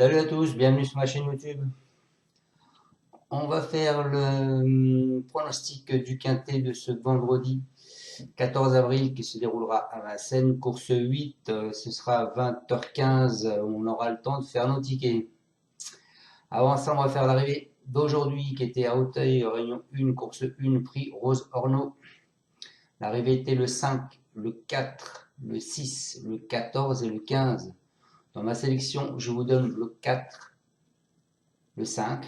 Salut à tous, bienvenue sur ma chaîne YouTube. On va faire le pronostic du quintet de ce vendredi 14 avril qui se déroulera à Vincennes. Course 8, ce sera à 20h15, on aura le temps de faire nos tickets. Avant ça, on va faire l'arrivée d'aujourd'hui qui était à Auteuil, Réunion 1, course 1, prix Rose Orno. L'arrivée était le 5, le 4, le 6, le 14 et le 15. Dans ma sélection, je vous donne le 4, le 5,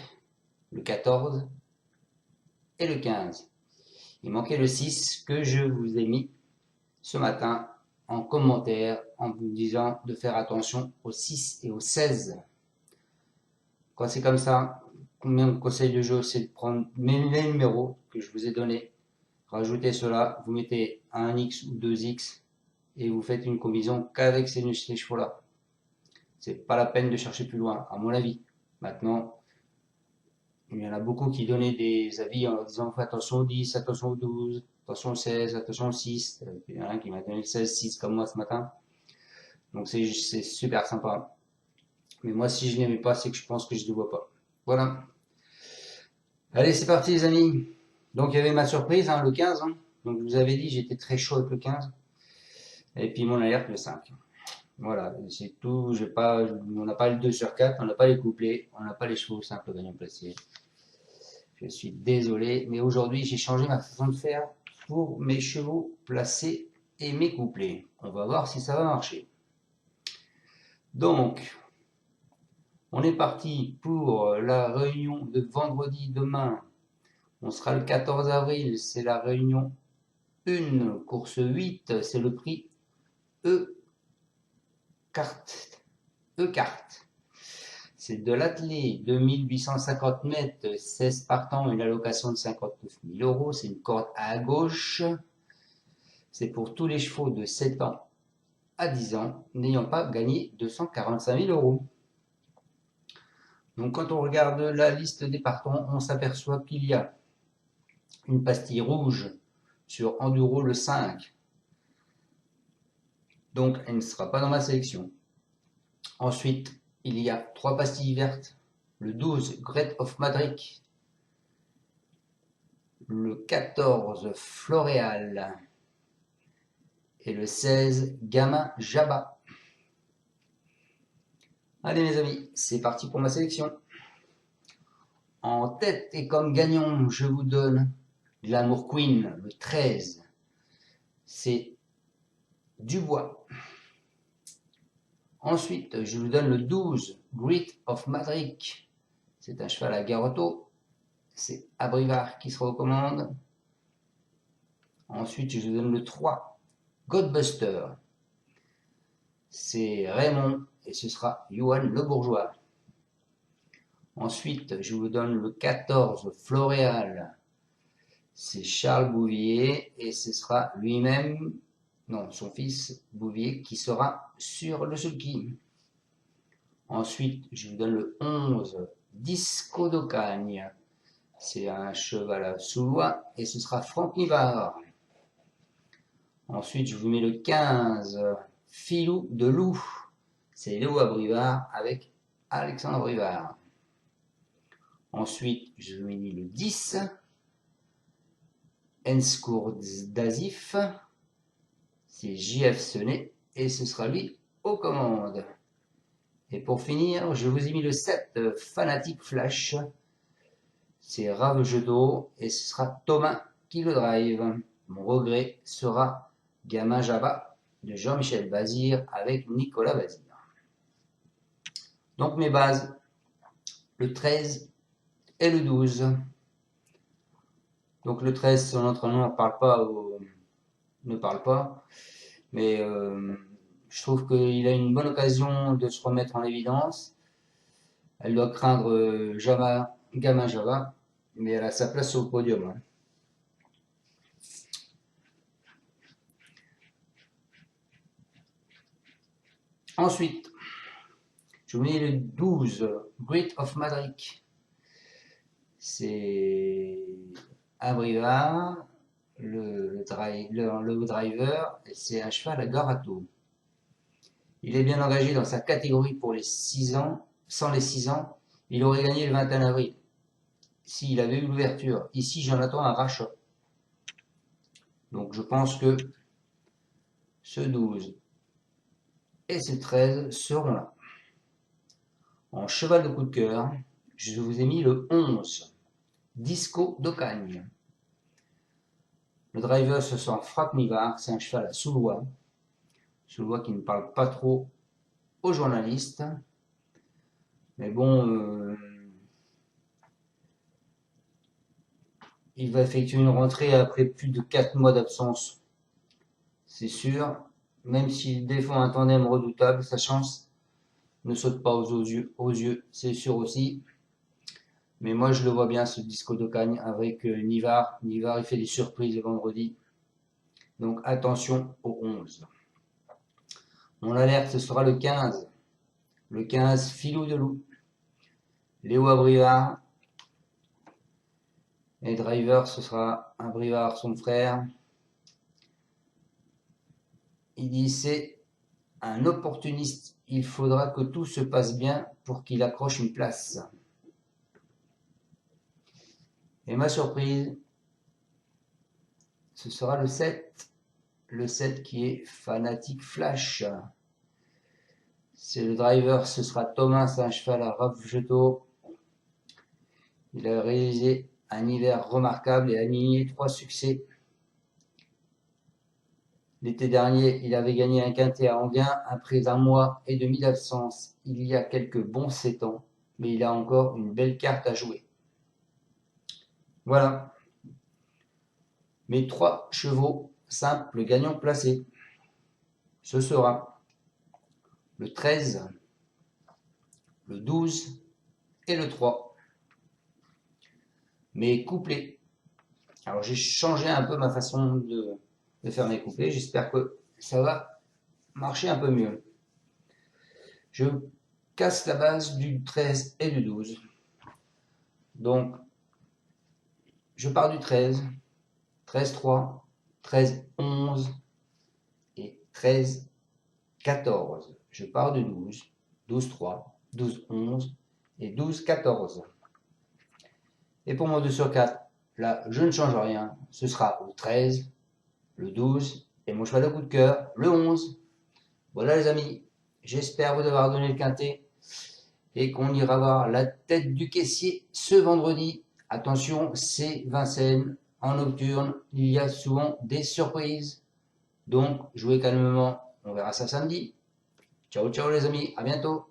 le 14 et le 15. Il manquait le 6 que je vous ai mis ce matin en commentaire en vous disant de faire attention au 6 et au 16. Quand c'est comme ça, mon conseil de jeu, c'est de prendre les numéros que je vous ai donnés, rajoutez cela, vous mettez un X ou 2X et vous faites une combinaison qu'avec ces chevaux-là. C'est pas la peine de chercher plus loin, à mon avis. Maintenant, il y en a beaucoup qui donnaient des avis en disant fais attention au 10, attention au 12, attention au 16, attention au 6. Il y en a un qui m'a donné le 16-6 comme moi ce matin. Donc c'est super sympa. Mais moi, si je n'aimais pas, c'est que je pense que je ne le vois pas. Voilà. Allez, c'est parti les amis. Donc il y avait ma surprise, hein, le 15. Hein. Donc je vous avais dit, j'étais très chaud avec le 15. Et puis mon alerte, le 5. Voilà, c'est tout. On n'a pas le 2 sur 4, on n'a pas les couplets, on n'a pas les chevaux simples gagnants placés. Je suis désolé, mais aujourd'hui j'ai changé ma façon de faire pour mes chevaux placés et mes couplets. On va voir si ça va marcher. Donc, on est parti pour la réunion de vendredi demain. On sera le 14 avril, c'est la réunion 1, course 8, c'est le prix E-Carte. E-Carte. C'est de l'attelé, 2850 mètres, 16 partants, une allocation de 59 000 euros. C'est une corde à gauche. C'est pour tous les chevaux de 7 ans à 10 ans n'ayant pas gagné 245 000 euros. Donc quand on regarde la liste des partants, on s'aperçoit qu'il y a une pastille rouge sur Enduro le 5. Donc elle ne sera pas dans ma sélection. Ensuite, il y a 3 pastilles vertes. Le 12, Great of Madrid. Le 14, Floréal. Et le 16, Gamin Jabba. Allez mes amis, c'est parti pour ma sélection. En tête et comme gagnant, je vous donne Glamour Queen, le 13. C'est Dubois. Ensuite, je vous donne le 12, Great of Madrid. C'est un cheval à Garotto. C'est Abrivard qui se recommande. Ensuite, je vous donne le 3, Godbuster. C'est Raymond et ce sera Johan Le Bourgeois. Ensuite, je vous donne le 14, Floréal. C'est Charles Bouvier et ce sera lui-même, non, son fils Bouvier, qui sera sur le sulky. Ensuite, je vous donne le 11, Disco d'Ocagne. C'est un cheval à Soulois et ce sera Franck Nivard. Ensuite, je vous mets le 15, Filou de Loup. C'est Léo Abrivard avec Alexandre Abrivard. Ensuite, je vous mets le 10, Enscourt d'Azif. C'est JF Senet et ce sera lui aux commandes. Et pour finir, je vous ai mis le 7, Fanatic Flash. C'est Rave Jeutot et ce sera Thomas qui le drive. Mon regret sera Gamin Jabba de Jean-Michel Bazir avec Nicolas Bazir. Donc mes bases, le 13 et le 12. Donc le 13, son entraîneur ne parle pas, mais je trouve qu'il a une bonne occasion de se remettre en évidence. Elle doit craindre Gamin Java, mais elle a sa place au podium. Hein. Ensuite, je vous mets le 12, Great of Madrid. C'est Abrivard, le driver, et c'est un cheval à Garato. Il est bien engagé dans sa catégorie pour les 6 ans sans les 6 ans, il aurait gagné le 21 avril. S'il avait eu l'ouverture. Ici, j'en attends un rachat. Donc, je pense que ce 12 et ce 13 seront là. En cheval de coup de cœur, je vous ai mis le 11, Disco d'Ocagne. Le driver se sent frappe Nivard, c'est un cheval à Soulois. Soulois qui ne parle pas trop aux journalistes. Mais bon, il va effectuer une rentrée après plus de 4 mois d'absence. C'est sûr. Même s'il défend un tandem redoutable, sa chance ne saute pas aux yeux, c'est sûr aussi. Mais moi, je le vois bien, ce Disco d'Ocagne, avec Nivard. Nivard, il fait des surprises le vendredi. Donc, attention au 11. Mon alerte, ce sera le 15. Le 15, Filou de Loup. Léo Abrivard. Et driver, ce sera Abrivard, son frère. Il dit, c'est un opportuniste. Il faudra que tout se passe bien pour qu'il accroche une place. Et ma surprise, ce sera le 7. Le 7 qui est Fanatic Flash. C'est le driver, ce sera Thomas, un cheval à Ravgeto. Il a réalisé un hiver remarquable et aligné 3 succès. L'été dernier, il avait gagné un quintet à Anguin après un mois et demi d'absence. Il y a quelques bons 7 ans, mais il a encore une belle carte à jouer. Voilà. Mes 3 chevaux simples gagnants placés. Ce sera le 13, le 12 et le 3. Mes couplets. Alors j'ai changé un peu ma façon de faire mes couplets. J'espère que ça va marcher un peu mieux. Je casse la base du 13 et du 12. Donc, je pars du 13, 13-3, 13-11 et 13-14. Je pars du 12, 12-3, 12-11 et 12-14. Et pour mon 2 sur 4, là, je ne change rien. Ce sera le 13, le 12 et mon cheval de coup de cœur, le 11. Voilà les amis, j'espère vous avoir donné le quintet et qu'on ira voir la tête du caissier ce vendredi. Attention, c'est Vincennes, en nocturne, il y a souvent des surprises. Donc, jouez calmement, on verra ça samedi. Ciao, ciao les amis, à bientôt.